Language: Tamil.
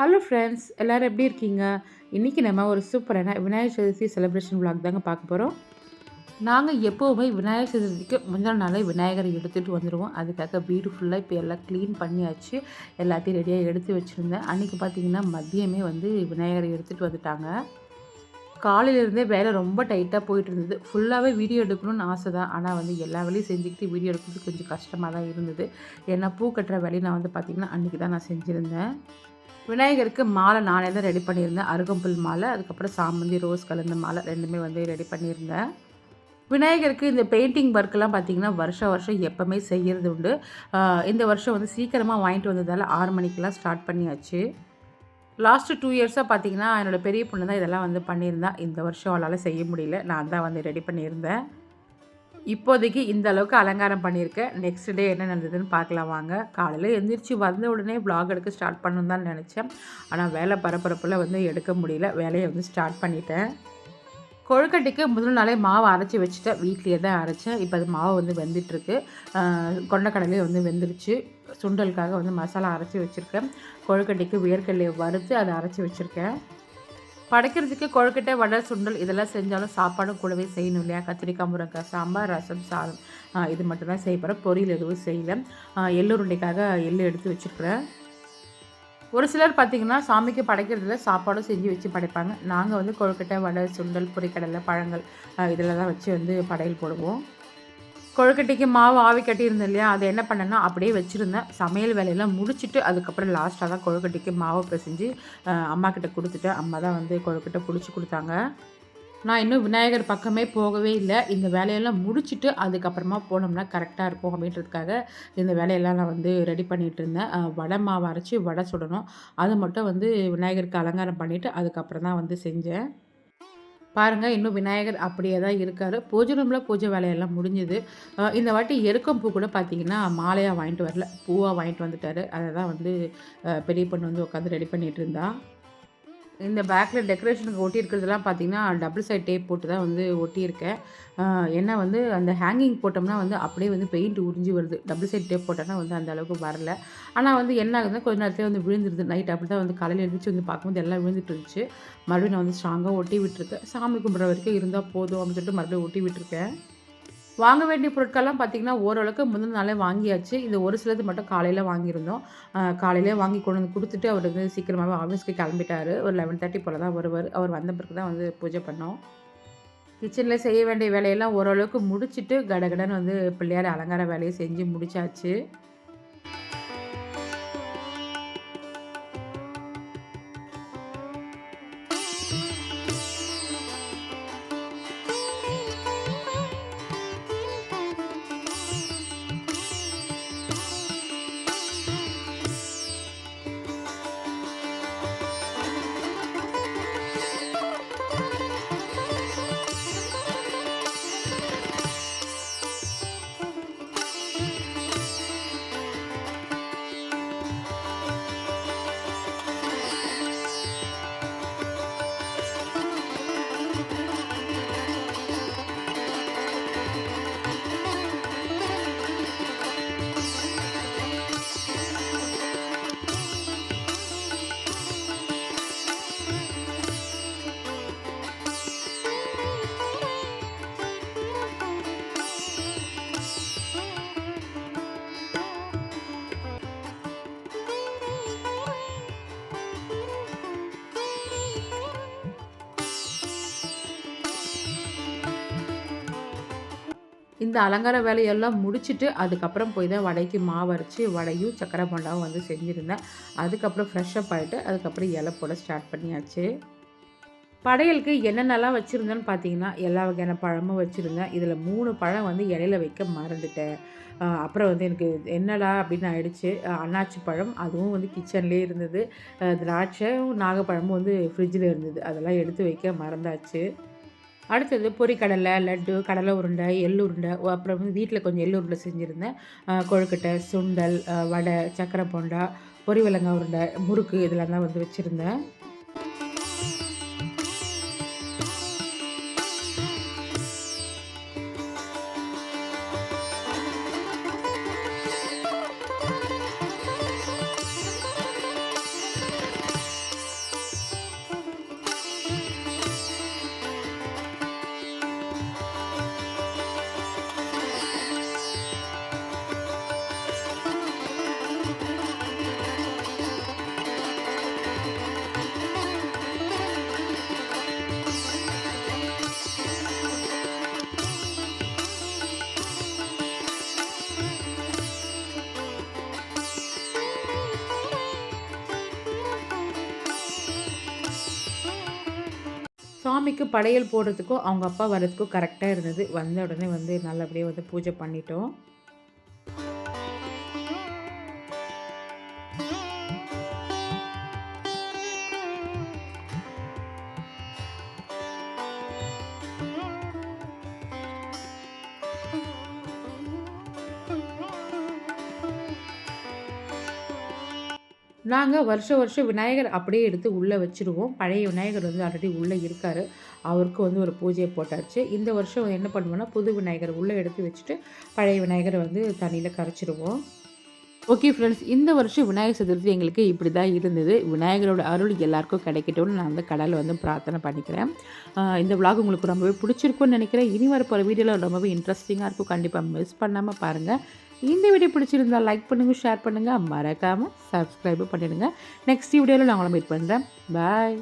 ஹலோ ஃப்ரெண்ட்ஸ், எல்லோரும் எப்படி இருக்கீங்க? இன்றைக்கி நம்ம ஒரு சூப்பரான விநாயகர் சதுர்த்தி செலிப்ரேஷன் விளாக் தாங்க பார்க்க போகிறோம். நாங்கள் எப்போவுமே விநாயகர் சதுர்த்திக்கு முந்தின நாளே விநாயகரை எடுத்துகிட்டு வந்துடுவோம். அதுக்காக வீடு ஃபுல்லாக இப்போ எல்லாம் க்ளீன் பண்ணியாச்சு. எல்லாத்தையும் ரெடியாக எடுத்து வச்சுருந்தேன். அன்றைக்கி பார்த்திங்கன்னா மதியமே வந்து விநாயகரை எடுத்துகிட்டு வந்துட்டாங்க. காலையிலேருந்தே வேலை ரொம்ப டைட்டாக போயிட்டு இருந்தது. ஃபுல்லாகவே வீடியோ எடுக்கணும்னு ஆசை தான். ஆனால் வந்து எல்லா வேலையும் செஞ்சுக்கிட்டு வீடியோ எடுக்கிறது கொஞ்சம் கஷ்டமாக தான் இருந்தது. ஏன்னா பூ கட்டுற வேலையை நான் வந்து பார்த்திங்கன்னா அன்றைக்கி தான் நான் செஞ்சுருந்தேன். விநாயகருக்கு மாலை நானே தான் ரெடி பண்ணியிருந்தேன். அருகம்புல் மாலை, அதுக்கப்புறம் சாமந்தி, ரோஸ் கலந்த மாலை 2மே வந்து ரெடி பண்ணியிருந்தேன். விநாயகருக்கு இந்த பெயிண்டிங் ஒர்க்கெலாம் பார்த்திங்கன்னா வருஷம் எப்போவுமே செய்கிறது உண்டு. இந்த வருஷம் வந்து சீக்கிரமாக வாங்கிட்டு வந்ததால் 6 மணிக்கெலாம் ஸ்டார்ட் பண்ணியாச்சு. லாஸ்ட்டு 2 இயர்ஸாக பார்த்திங்கன்னா என்னோடய பெரிய பொண்ணு தான் இதெல்லாம் வந்து பண்ணியிருந்தா. இந்த வருஷம் அவளால் செய்ய முடியல. நான் தான் வந்து ரெடி பண்ணியிருந்தேன். இப்போதைக்கு இந்த அளவுக்கு அலங்காரம் பண்ணியிருக்கேன். நெக்ஸ்ட் டே என்ன நடந்ததுன்னு பார்க்கலாம் வாங்க. காலையில் எந்திரிச்சு வந்த உடனே வ்ளாக் எடுக்க ஸ்டார்ட் பண்ணணுன்னு தான் நினச்சேன். ஆனால் வேலை பரபரப்பில் வந்து எடுக்க முடியல. வேலையை வந்து ஸ்டார்ட் பண்ணிட்டேன். கொழுக்கட்டைக்கு முதல் நாளே மாவு அரைச்சி வச்சுட்டேன். வீட்லேயே தான் அரைச்சேன். இப்போ அது மாவு வந்து வெந்துட்டுருக்கு. கொண்டக்கடலையும் வந்து வெந்துருச்சு. சுண்டலுக்காக வந்து மசாலா அரைச்சி வச்சுருக்கேன். கொழுக்கட்டைக்கு வேர்க்கடலையை வறுத்து அதை அரைச்சி வச்சுருக்கேன். படைக்கிறதுக்கு கொழுக்கட்டை, வடை, சுண்டல் இதெல்லாம் செஞ்சாலும் சாப்பாடும் கூடவே செய்யணும் இல்லையா? கத்திரிக்காய், முருங்கைக்காய், சாம்பார், ரசம், சாதம் இது மட்டும் தான் செய்ய போகிறேன். பொரியல் எதுவும் செய்யலை. எள்ளு உருண்டைக்காக எள்ளு எடுத்து வச்சுருக்குறேன். ஒரு சிலர் பார்த்திங்கன்னா சாமிக்கு படைக்கிறதுல சாப்பாடும் செஞ்சு வச்சு படைப்பாங்க. நாங்கள் வந்து கொழுக்கட்டை, வடை, சுண்டல், பொரிக்கடலை, பழங்கள் இதில் தான் வச்சு வந்து படையல் போடுவோம். கொழுக்கட்டைக்கு மாவு ஆவி கட்டியிருந்தேன் இல்லையா? அதை என்ன பண்ணேன்னா அப்படியே வச்சுருந்தேன். சமையல் வேலையெல்லாம் முடிச்சுட்டு அதுக்கப்புறம் லாஸ்ட்டாக தான் கொழுக்கட்டைக்கு மாவு பிசைஞ்சு அம்மாக்கிட்ட கொடுத்துட்டேன். அம்மா தான் வந்து கொழுக்கட்டை பிடிச்சி கொடுத்தாங்க. நான் இன்னும் விநாயகர் பக்கமே போகவே இல்லை. இந்த வேலையெல்லாம் முடிச்சுட்டு அதுக்கப்புறமா போனோம்னா கரெக்டாக இருக்கும் அப்படின்றதுக்காக இந்த வேலையெல்லாம் நான் வந்து ரெடி பண்ணிகிட்டு இருந்தேன். வடை மாவு அரைச்சி வடை சுடணும். அது மட்டும் வந்து விநாயகருக்கு அலங்காரம் பண்ணிவிட்டு அதுக்கப்புறம் தான் வந்து செஞ்சேன். பாருங்கள், இன்னும் விநாயகர் அப்படியே தான் இருக்கார். பூஜை ரூமில் பூஜை வேலையெல்லாம் முடிஞ்சுது. இந்த வாட்டி எருக்கம்பூ கூட பார்த்திங்கன்னா மாலையாக வாங்கிட்டு வரல, பூவாக வாங்கிட்டு வந்துட்டார். அதை தான் வந்து பெரிய பொண்ணு வந்து உட்காந்து ரெடி பண்ணிகிட்டு இருந்தா. இந்த பேக்கில் டெக்கரேஷனுக்கு ஒட்டியிருக்கிறதுலாம் பார்த்திங்கன்னா டபுள் சைட் டேப் போட்டு தான் வந்து ஒட்டியிருக்கேன். ஏன்னா வந்து அந்த ஹேங்கிங் போட்டோம்னா வந்து அப்படியே வந்து பெயிண்ட் உறிஞ்சி வருது. டபுள் சைட் டேப் போட்டோன்னா வந்து அந்த அளவுக்கு வரல. ஆனால் வந்து என்ன ஆகுதுன்னா கொஞ்ச நேரத்துலேயே வந்து விழுந்துருது. நைட் அப்படி தான் வந்து காலையில் எழுந்திரிச்சு வந்து பார்க்கும்போது எல்லாம் விழுந்துட்டு இருந்துச்சு. மறுபடியும் நான் வந்து ஸ்ட்ராங்காக ஒட்டி விட்டுருக்கேன். சாமி கும்பிட்ற வரைக்கும் இருந்தால் போதும் அப்படின்னு சொல்லிட்டு மறுபடியும் ஒட்டி விட்டுருக்கேன். வாங்க வேண்டிய பொருட்கள்லாம் பார்த்திங்கன்னா ஓரளவுக்கு முந்தின நாளே வாங்கியாச்சு. இது ஒரு சிலது மட்டும் காலையில் வாங்கியிருந்தோம். காலையிலே வாங்கி கொண்டு வந்து கொடுத்துட்டு அவர் வந்து சீக்கிரமாகவே ஆஃபீஸ்க்கு கிளம்பிட்டார். ஒரு 11:30 போல் தான் வருவார். அவர் வந்த பிறகு தான் வந்து பூஜை பண்ணோம். கிச்சனில் செய்ய வேண்டிய வேலையெல்லாம் ஓரளவுக்கு முடிச்சுட்டு கடகடன்னு வந்து பிள்ளையார் அலங்கார வேலையை செஞ்சு முடிச்சாச்சு. இந்த அலங்கார வேலையெல்லாம் முடிச்சுட்டு அதுக்கப்புறம் போய் தான் வடைக்கு மாவு அரைச்சி வடையும் சக்கரை போண்டாவும் வந்து செஞ்சுருந்தேன். அதுக்கப்புறம் ஃப்ரெஷ்ஷப் ஆகிட்டு அதுக்கப்புறம் இலை போட ஸ்டார்ட் பண்ணியாச்சு. படையலுக்கு என்னென்னலாம் வச்சுருந்தேன்னு பார்த்தீங்கன்னா எல்லா வகையான பழமும் வச்சுருந்தேன். இதில் 3 பழம் வந்து இலையில வைக்க மறந்துட்டேன். அப்புறம் வந்து எனக்கு என்னடா அப்படின்னு ஆயிடுச்சு. அன்னாச்சி பழம் அதுவும் வந்து கிச்சன்லேயே இருந்தது. திராட்சை, நாகப்பழமும் வந்து ஃப்ரிட்ஜில் இருந்தது. அதெல்லாம் எடுத்து வைக்க மறந்தாச்சு. அடுத்தது பொரிக்கடலை, லட்டு, கடலை உருண்டை, எள்ளு உருண்டை, அப்புறம் வந்து வீட்டில் கொஞ்சம் எள்ளு உருண்டை செஞ்சுருந்தேன். கொழுக்கட்டை, சுண்டல், வடை, சக்கரை போண்டா, பொரிவெளங்காய் உருண்டை, முறுக்கு இதெல்லாம் தான் வந்து வச்சுருந்தேன். சாமிக்கு படையல் போடுறதுக்கும் அவங்க அப்பா வர்றதுக்கும் கரெக்டாக இருந்தது. வந்த உடனே வந்து நல்லபடியாக வந்து பூஜை பண்ணிட்டோம். நாங்க வருஷம் வருஷம் விநாயகர் அப்படியே எடுத்து உள்ளே வச்சுருவோம். பழைய விநாயகர் வந்து ஆல்ரெடி உள்ளே இருக்காரு. அவருக்கு வந்து ஒரு பூஜைய போட்டாச்சு. இந்த வருஷம் என்ன பண்ணுவோம்னா, புது விநாயகர் உள்ளே எடுத்து வச்சுட்டு, பழைய விநாயகர வந்து தண்ணீல கரைச்சிருவோம். ஓகே ஃப்ரெண்ட்ஸ், இந்த வருஷம் விநாயகர் சதுர்த்தி எங்களுக்கு இப்படி தான் இருந்தது. விநாயகரோட அருள் எல்லாருக்கும் கிடைக்கட்டும்னு நான் வந்து கடவுள வந்து பிரார்த்தனை பண்ணிக்கிறேன். இந்த விலாக் உங்களுக்கு ரொம்பவே பிடிச்சிருக்கும்னு நினைக்கிறேன். இனி வரப்போகிற வீடியோவில் ரொம்பவே இன்ட்ரெஸ்டிங்காக இருக்கும். கண்டிப்பாக மிஸ் பண்ணாமல் பாருங்கள். இந்த வீடியோ பிடிச்சிருந்தால் லைக் பண்ணுங்கள், ஷேர் பண்ணுங்கள், மறக்காமல் சப்ஸ்கிரைபும் பண்ணிடுங்க. நெக்ஸ்ட் வீடியோவில் நான் உங்களை மீட் பண்ணுறேன். பாய்.